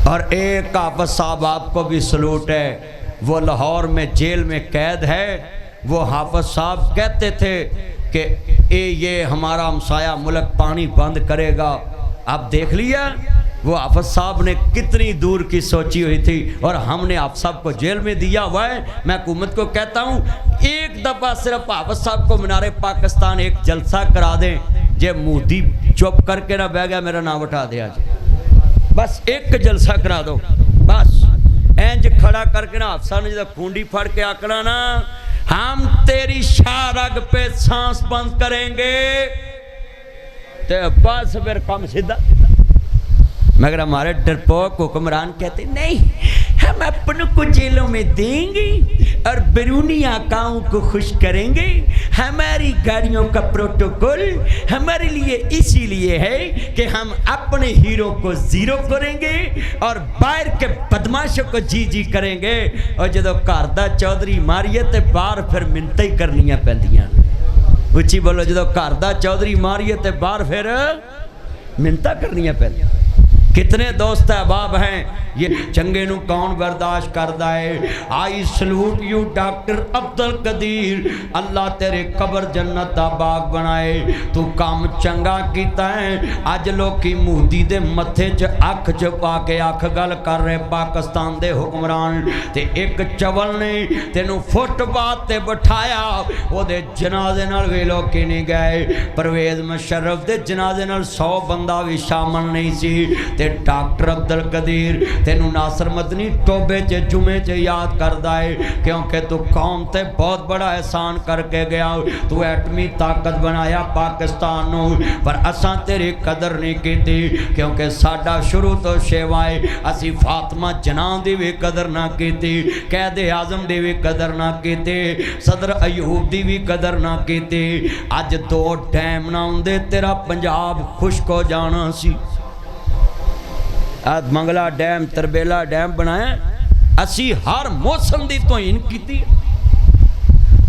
اور ایک حافظ صاحب آپ کو بھی سلوٹ ہے، وہ لاہور میں جیل میں قید ہے۔ وہ حافظ صاحب کہتے تھے کہ یہ ہمارا ہمسایہ ملک پانی بند کرے گا۔ آپ دیکھ لیا وہ حافظ صاحب نے کتنی دور کی سوچی ہوئی تھی، اور ہم نے حافظ صاحب کو جیل میں دیا ہوا ہے۔ میں حکومت کو کہتا ہوں ایک دفعہ صرف حافظ صاحب کو مینار پاکستان ایک جلسہ کرا دیں، جے مودی چپ کر کے نہ بہ گیا میرا نام اٹھا دیا جی، بس ایک جلسہ کرا دو، بس اینج کھڑا کر کے نا حافظ صاحب نے جب کھونڈی پھڑ کے آکڑا نا، ہم تیری شاہ رگ پہ سانس بند کریں گے، تو بس پھر کم سیدھا۔ مگر ہمارے ڈرپوک حکمران کہتے نہیں، ہم اپنوں کو جیلوں میں دیں گے اور بیرونی آقاؤں کو خوش کریں گے۔ ہماری گاڑیوں کا پروٹوکول ہمارے لیے اسی لیے ہے کہ ہم اپنے ہیرو کو زیرو کریں گے اور باہر کے بدماشوں کو جی جی کریں گے۔ اور جدو کاردہ چودھری ماریے تے باہر پھر منتیں ہی کرنیاں پہندیاں، اچھی بولو، جدو کاردہ چودھری ماریے تے باہر پھر منتیں کرنیاں پہندیاں۔ کتنے دوست احباب ہیں، یہ چنگے نو کون برداشت کردہ ہے۔ آئی سلوٹ یو ڈاکٹر عبدالقدیر، اللہ تیرے قبر جنت دا باغ بنائے، تو کام چنگا کیتا ہے۔ آج لوکی مودی دے متھے چ اکھ چپا کے اکھ گل کر رہے پاکستان دے حکمران، تے ایک چول نے تینوں فٹ بات تے بٹھایا، وہ دے جنازے نال وی لوکی نہیں گئے۔ پرویز مشرف دے جنازے نال 100 بندہ بھی شامل نہیں سی، تے ڈاکٹر عبدالقدیر تینوں ناصر مدنی ٹوبے چے جمعے چے یاد کردہ ہے، کیونکہ تو قوم تے بہت بڑا احسان کر کے گیا، تو ایٹمی طاقت بنایا پاکستانوں، پر اساں تیری قدر نہیں کی تھی، کیونکہ ساڈا شروع تو شیوائے، اسی فاطمہ جنان دی بھی قدر نہ کی تھی، قید اعظم دی بھی قدر نہ کی تھی، صدر ایوب دی بھی قدر نہ کی تھی۔ آج 2 ڈیم نہ ہوندے تیرا پنجاب خشک ہو جانا سی۔ آج منگلا ڈیم تربیلا ڈیم بنایا، اسی ہر موسم دی توہین کیتی۔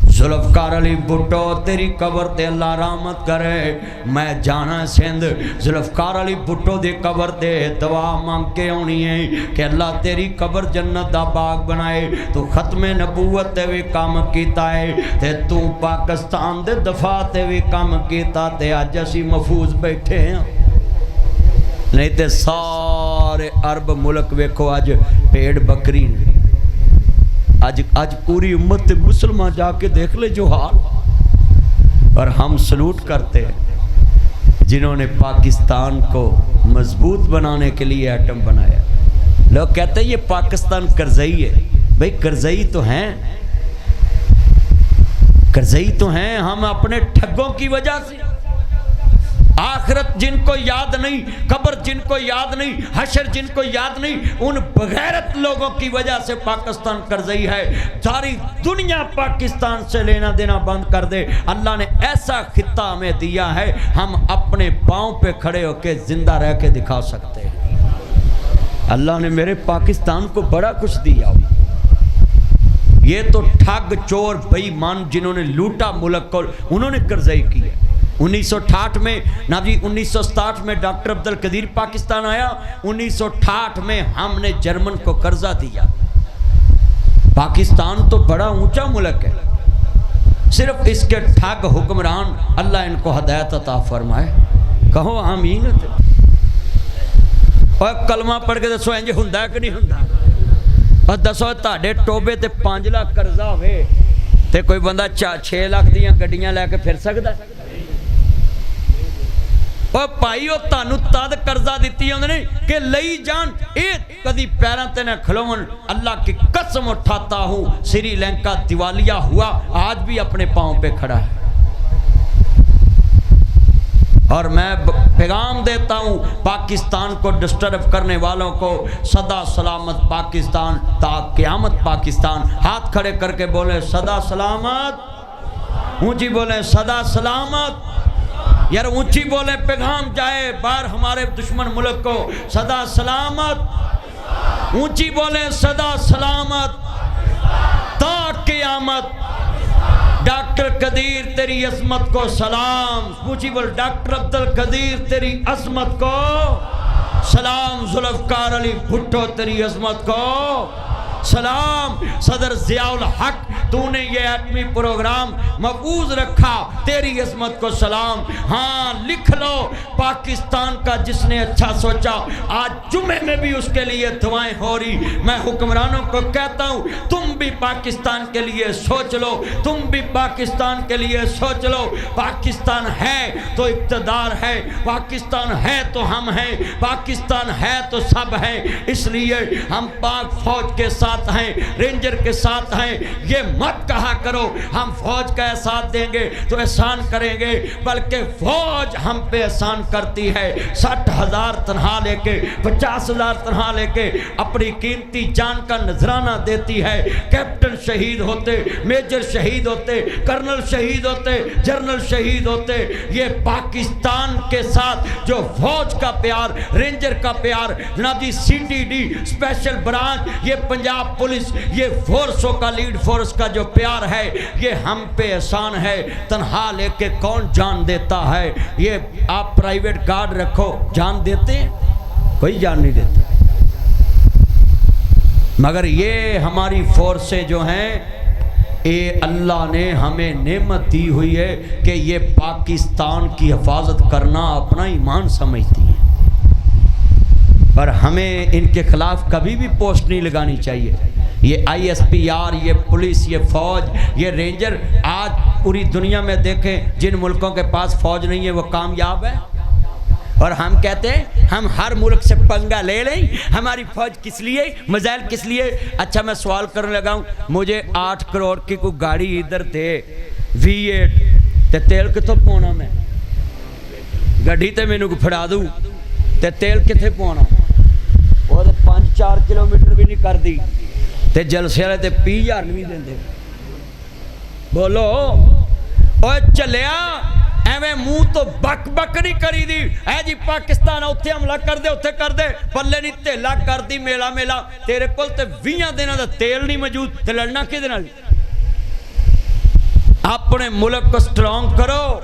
ذوالفقار علی بھٹو تیری قبر تے اللہ رحمت کرے، میں جانا سندھ ذوالفقار علی بھٹو دی قبر تے دعا مانگ کے ہونی ہے کہ اللہ تیری قبر جنت دا باغ بنائے۔ تو ختم نبوت تے بھی کام کیتا ہے، تے تو پاکستان دے دفاع تے بھی کام کیتا، تے آج اسی محفوظ بیٹھے ہیں، نہیں تے سارے عرب ملک ویکھو آج پیڑ بکری نے۔ آج پوری امت مسلمان جا کے دیکھ لے جو حال، اور ہم سلوٹ کرتے ہیں جنہوں نے پاکستان کو مضبوط بنانے کے لیے ایٹم بنایا۔ لوگ کہتے ہیں یہ پاکستان کرزئی ہے، بھئی کرزئی تو ہیں، کرزئی تو ہیں ہم اپنے ٹھگوں کی وجہ سے۔ آخرت جن کو یاد نہیں، قبر جن کو یاد نہیں، حشر جن کو یاد نہیں، ان بغیرت لوگوں کی وجہ سے پاکستان کرزئی ہے۔ ساری دنیا پاکستان سے لینا دینا بند کر دے، اللہ نے ایسا خطہ ہمیں دیا ہے، ہم اپنے پاؤں پہ کھڑے ہو کے زندہ رہ کے دکھا سکتے ہیں۔ اللہ نے میرے پاکستان کو بڑا کچھ دیا۔ یہ تو ٹھگ چور بے ایمان جنہوں نے لوٹا ملک کو، انہوں نے کرزئی کی ہے۔ 1968 میں نا جی 1967 میں ڈاکٹر عبدالقدیر پاکستان آیا، 1968 میں ہم نے جرمن کو قرضہ دیا۔ پاکستان تو بڑا اونچا ملک ہے، صرف اس کے ٹھگ حکمران اللہ ان کو ہدایت عطا فرمائے، کہو آمین۔ اور کلمہ پڑھ کے دسو انج ہوندا ہے کہ نہیں ہوندا، اور دسو تہاڈے ٹوبے تے 5 لاکھ قرضہ ہوئے تے کوئی بندہ 6 لاکھ دیاں گڈیاں لے کے پھر سکدا ہے؟ اور پائی وہ تانوں تد قرضہ دیتی ہوندے نے کہ لئی جان، اے کدی پیراں تے نہ کھلون۔ اللہ کی قسم اٹھاتا ہوں، سری لنکا دیوالیہ ہوا، آج بھی اپنے پاؤں پہ کھڑا ہے۔ اور میں پیغام دیتا ہوں پاکستان کو ڈسٹرب کرنے والوں کو، سدا سلامت پاکستان تا قیامت پاکستان۔ ہاتھ کھڑے کر کے بولے سدا سلامت، اونچی بولے سدا سلامت، یار اونچی بولے پیغام جائے باہر ہمارے دشمن ملک کو، سدا سلامت، اونچی بولے سدا سلامت تا قیامت۔ ڈاکٹر قدیر تیری عظمت کو سلام، اونچی بول ڈاکٹر عبدالقدیر تیری عظمت کو سلام ذوالفقار علی بھٹو تیری عظمت کو سلام، صدر ضیاء الحق تو نے یہ ایٹمی پروگرام محفوظ رکھا، تیری عظمت کو سلام۔ ہاں لکھ لو، پاکستان کا جس نے اچھا سوچا، آج جمعے میں بھی اس کے لیے دعائیں ہو رہی۔ میں حکمرانوں کو کہتا ہوں تم بھی پاکستان کے لیے سوچ لو، تم بھی پاکستان کے لیے سوچ لو۔ پاکستان ہے تو اقتدار ہے، پاکستان ہے تو ہم ہیں، پاکستان ہے تو سب ہیں۔ اس لیے ہم پاک فوج کے ساتھ ہیں، رینجر کے ساتھ ہیں۔ یہ مت کہا کرو ہم فوج کا احسان دیں گے تو احسان کریں گے، بلکہ فوج ہم پہ احسان کرتی ہے۔ 60,000 تنہا لے کے، 50,000 تنہا لے کے اپنی قیمتی جان کا نذرانہ دیتی ہے۔ کیپٹن شہید ہوتے، میجر شہید ہوتے، کرنل شہید ہوتے، جنرل شہید ہوتے۔ یہ پاکستان کے ساتھ جو فوج کا پیار، رینجر کا پیار، جناب جی CTD اسپیشل برانچ، یہ پنجاب پولیس، یہ فورسوں کا لیڈ فورس کا جو پیار ہے، یہ ہم پہ احسان ہے۔ تنہا لے کے کون جان دیتا ہے؟ یہ آپ پرائیویٹ گارڈ رکھو، جان دیتے ہیں؟ کوئی جان نہیں دیتا، مگر یہ ہماری فورسیں جو ہیں، اے اللہ نے ہمیں نعمت دی ہوئی ہے کہ یہ پاکستان کی حفاظت کرنا اپنا ایمان سمجھتی ہیں، پر ہمیں ان کے خلاف کبھی بھی پوسٹ نہیں لگانی چاہیے۔ یہ ISPR، یہ پولیس، یہ فوج، یہ رینجر، آج پوری دنیا میں دیکھیں جن ملکوں کے پاس فوج نہیں ہے وہ کامیاب ہے، اور ہم کہتے ہیں ہم ہر ملک سے پنگا لے لیں، ہماری فوج کس لیے، میزائل کس لیے۔ اچھا میں سوال کرنے لگا ہوں، مجھے 8 کروڑ کی کوئی گاڑی ادھر دے V8 تے تیل کتوں پونا، میں گڈی تے مینوں کو پھڑا دوں تے تیل کتنے پونا، وہ 5-4 کلومیٹر بھی نہیں کر دی تے جلسے والے تے 20,000 بھی دیں۔ بولو اوے چلیا ایویں منہ تو بک بک نہیں کری دی، اے جی پاکستان اتنے حملہ کر دے، اتنے کر دے، پلے نہیں تیلا کر دی میلا میلا، تیرے کول تے 20 دنوں دا تیل نہیں موجود تے لڑنا کدے نال؟ اپنے ملک کو سٹرونگ کرو،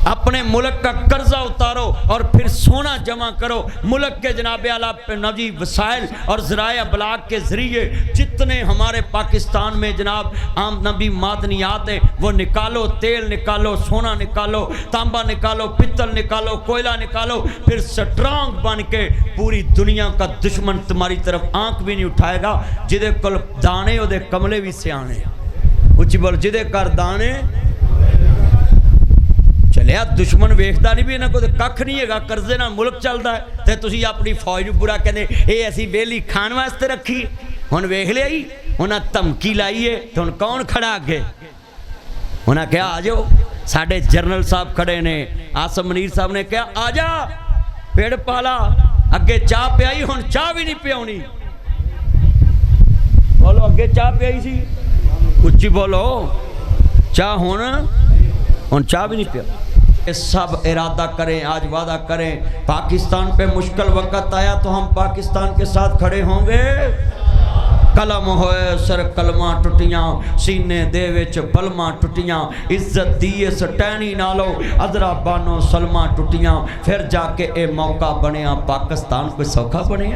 اپنے ملک کا قرضہ اتارو اور پھر سونا جمع کرو۔ ملک کے جناب اعلیٰ پہ نجی وسائل اور ذرائع ابلاغ کے ذریعے جتنے ہمارے پاکستان میں جناب عام نبی معدنیات ہیں وہ نکالو، تیل نکالو، سونا نکالو، تانبا نکالو، پتل نکالو، کوئلہ نکالو، پھر سٹرونگ بن کے پوری دنیا کا دشمن تمہاری طرف آنکھ بھی نہیں اٹھائے گا۔ جدے کل دانے او دے کملے بھی سیانے، اچھی بول جدے کر دانے چلیا، دشمن ویکھدا نہیں بھی انہاں کو تے ککھ نہیں ہے گا، قرضے نال ملک چلدا ہے تے تسی اپنی فوج نوں برا کہندے اے ایسی بیلی کھان واسطے رکھی۔ ہن ویکھ لیا ہی انہاں دھمکی لائی ہے تے ہن کون کھڑا اگے؟ انہاں کہا آ جاؤ، ساڈے جنرل صاحب کھڑے نے، آصم منیر صاحب نے کہا آ جا پیڑ پالا، اگے چاہ پیائی ہن چاہ بھی نہیں پیاونی۔ بولو اگے چاہ پیائی سی، اچھی بولو، چاہ ہن چاہ بھی نہیں پیا۔ سب ارادہ کریں، آج وعدہ کریں، پاکستان پہ مشکل وقت آیا تو ہم پاکستان کے ساتھ کھڑے ہوں گے۔ قلم ہوئے سر کلمہ ٹٹیاں، سینے دے وچ بلمہ ٹٹیاں، عزت دیے سٹینی نالو ادرا بانو سلمہ ٹٹیاں، پھر جا کے اے موقع بنیا پاکستان کوئی سوکھا بنیا۔